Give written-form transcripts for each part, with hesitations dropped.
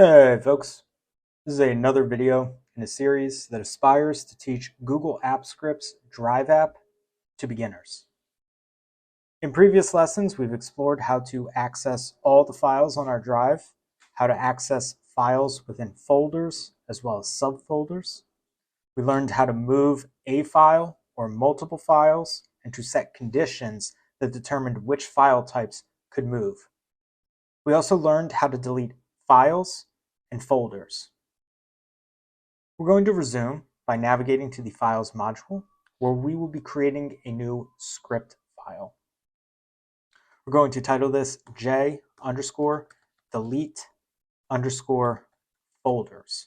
Hey folks, this is another video in a series that aspires to teach Google Apps Script's DriveApp to beginners. In previous lessons, we've explored how to access all the files on our drive, how to access files within folders as well as subfolders. We learned how to move a file or multiple files and to set conditions that determined which file types could move. We also learned how to delete files and folders. We're going to resume by navigating to the Files module, where we will be creating a new script file. We're going to title this j_delete_folders.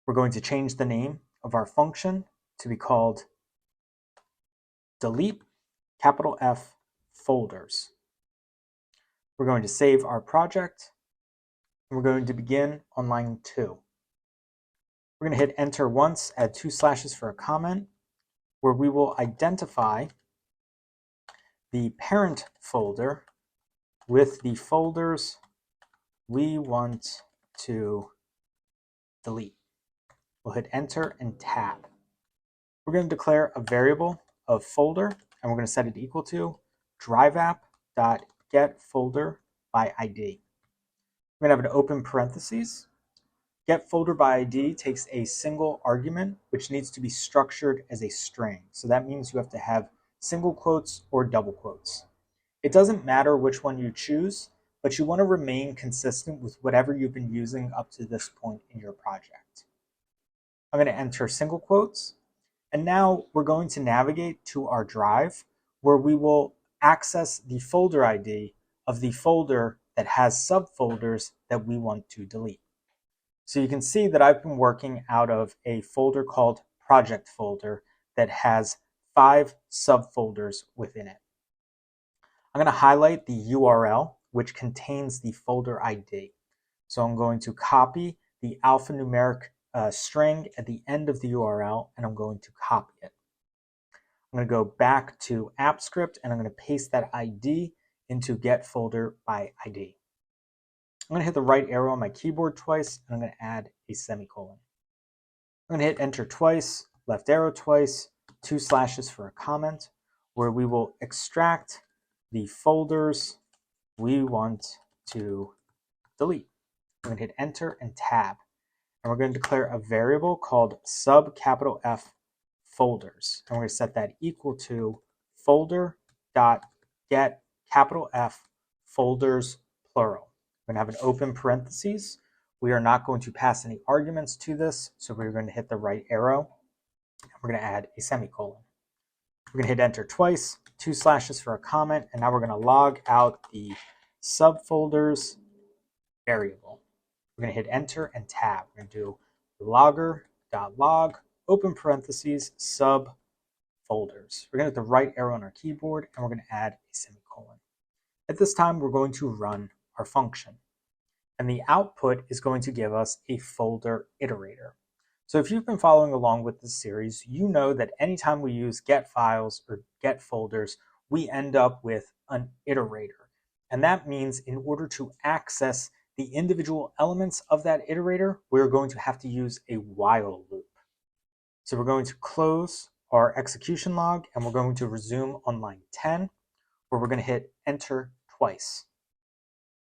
We're going to change the name of our function to be called delete F folders. We're going to save our project, and we're going to begin on line 2. We're going to hit enter once, add 2 slashes for a comment, where we will identify the parent folder with the folders we want to delete. We'll hit enter and tab. We're going to declare a variable of folder, and we're going to set it equal to DriveApp.getFolderById. We're going to have an open parentheses. GetFolderById takes a single argument, which needs to be structured as a string. So that means you have to have single quotes or double quotes. It doesn't matter which one you choose, but you want to remain consistent with whatever you've been using up to this point in your project. I'm going to enter single quotes, and now we're going to navigate to our drive, where we will access the folder ID of the folder that has subfolders that we want to delete. So you can see that I've been working out of a folder called project folder that has 5 subfolders within it. I'm going to highlight the URL, which contains the folder ID. So I'm going to copy the alphanumeric string at the end of the URL, and I'm going to copy it. I'm going to go back to AppScript, and I'm going to paste that ID into getFolderById. I'm going to hit the right arrow on my keyboard twice, and I'm going to add a semicolon. I'm going to hit enter twice, left arrow twice, 2 slashes for a comment, where we will extract the folders we want to delete. I'm going to hit enter and tab, and we're going to declare a variable called subF folders. And we're going to set that equal to folder.getF folders plural. We're going to have an open parentheses. We are not going to pass any arguments to this, so we're going to hit the right arrow, and we're going to add a semicolon. We're going to hit enter twice, 2 slashes for a comment, and now we're going to log out the subfolders variable. We're going to hit enter and tab. We're going to do logger.log, open parentheses, subfolders. We're going to hit the right arrow on our keyboard, and we're going to add a semicolon. At this time, we're going to run our function, and the output is going to give us a folder iterator. So if you've been following along with this series, you know that anytime we use get files or get folders, we end up with an iterator. And that means in order to access the individual elements of that iterator, we're going to have to use a while loop. So we're going to close our execution log, and we're going to resume on line 10, where we're going to hit enter twice.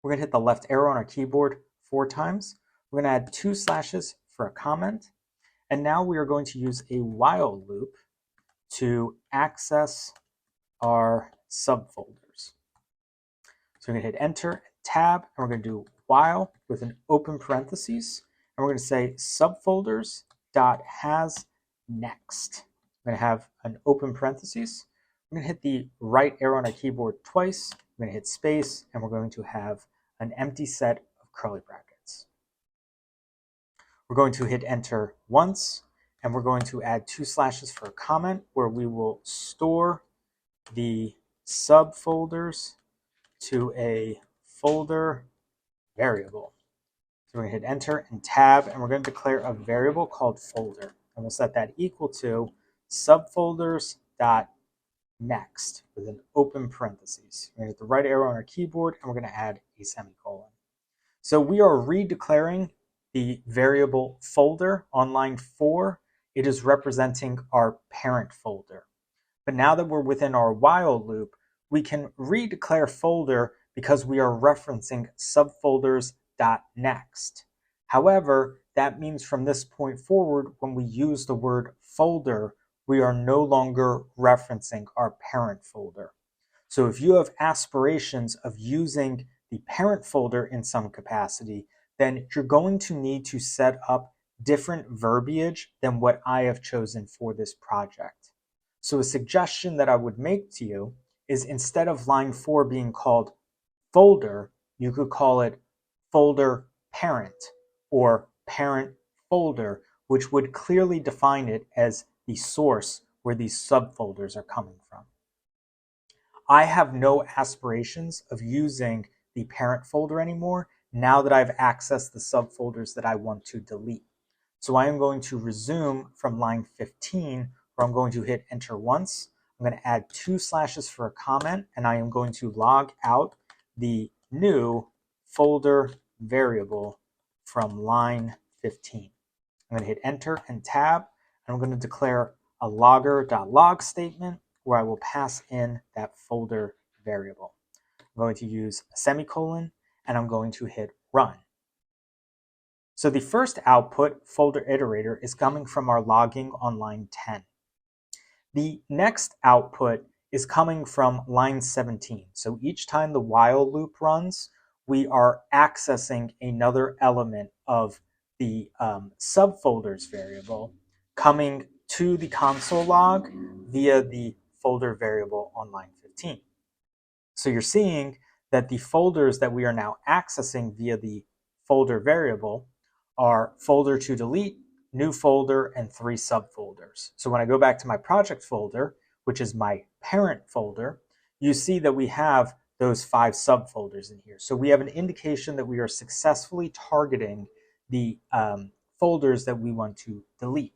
We're going to hit the left arrow on our keyboard 4 times. We're going to add 2 slashes for a comment. And now we are going to use a while loop to access our subfolders. So we're going to hit enter and tab, and we're going to do while with an open parentheses. And we're going to say subfolders.hasNext. We're going to have an open parentheses. We're going to hit the right arrow on our keyboard twice. We're going to hit space, and we're going to have an empty set of curly brackets. We're going to hit enter once, and we're going to add 2 slashes for a comment, where we will store the subfolders to a folder variable. So we're going to hit enter and tab, and we're going to declare a variable called folder, and we'll set that equal to subfolders.next with an open parentheses. We're going to hit the right arrow on our keyboard, and we're going to add a semicolon. So we are redeclaring the variable folder on line 4. It is representing our parent folder. But now that we're within our while loop, we can redeclare folder because we are referencing subfolders.next. However, that means from this point forward, when we use the word folder, we are no longer referencing our parent folder. So if you have aspirations of using the parent folder in some capacity, then you're going to need to set up different verbiage than what I have chosen for this project. So a suggestion that I would make to you is instead of line 4 being called folder, you could call it folder parent or parent folder, which would clearly define it as the source where these subfolders are coming from. I have no aspirations of using the parent folder anymore now that I've accessed the subfolders that I want to delete. So I am going to resume from line 15, where I'm going to hit enter once. I'm going to add 2 slashes for a comment, and I am going to log out the new folder variable from line 15. I'm going to hit enter and tab, and I'm going to declare a logger.log statement where I will pass in that folder variable. I'm going to use a semicolon, and I'm going to hit run. So the first output, folder iterator, is coming from our logging on line 10. The next output is coming from line 17. So each time the while loop runs, we are accessing another element of the subfolders variable coming to the console log via the folder variable on line 15. So you're seeing that the folders that we are now accessing via the folder variable are folder to delete, new folder, and 3 subfolders. So when I go back to my project folder, which is my parent folder, you see that we have those 5 subfolders in here. So we have an indication that we are successfully targeting the folders that we want to delete.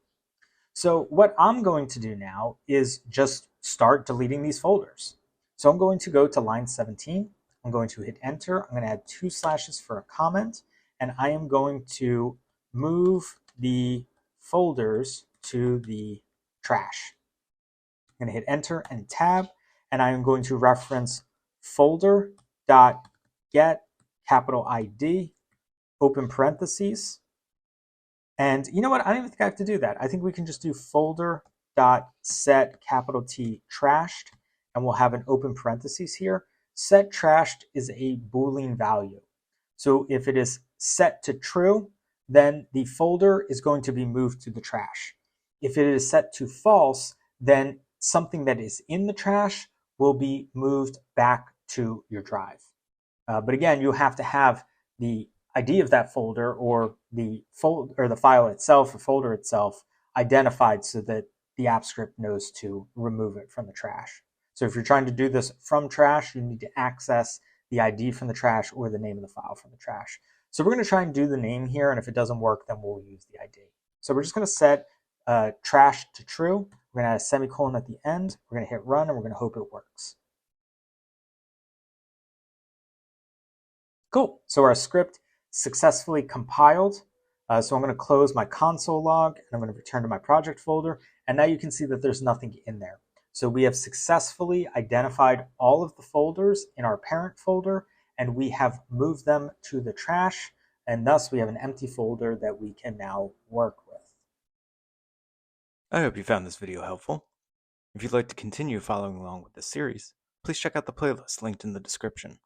So what I'm going to do now is just start deleting these folders. So I'm going to go to line 17. I'm going to hit enter. I'm going to add 2 slashes for a comment, and I am going to move the folders to the trash. I'm going to hit enter and tab, and I am going to reference folder.get capital ID, open parentheses. And you know what? I don't even think I have to do that. I think we can just do folder.set capital T trashed, and we'll have an open parentheses here. Set trashed is a Boolean value. So if it is set to true, then the folder is going to be moved to the trash. If it is set to false, then something that is in the trash will be moved back to your drive. But again, you have to have the ID of that folder or the file itself or folder itself identified so that the app script knows to remove it from the trash. So if you're trying to do this from trash, you need to access the ID from the trash or the name of the file from the trash. So we're going to try and do the name here, and if it doesn't work, then we'll use the ID. So we're just going to set trash to true. We're going to add a semicolon at the end. We're going to hit run, and we're going to hope it works. Cool. So our script successfully compiled. So I'm going to close my console log, and I'm going to return to my project folder. And now you can see that there's nothing in there. So we have successfully identified all of the folders in our parent folder, and we have moved them to the trash. And thus we have an empty folder that we can now work with. I hope you found this video helpful. If you'd like to continue following along with this series, please check out the playlist linked in the description.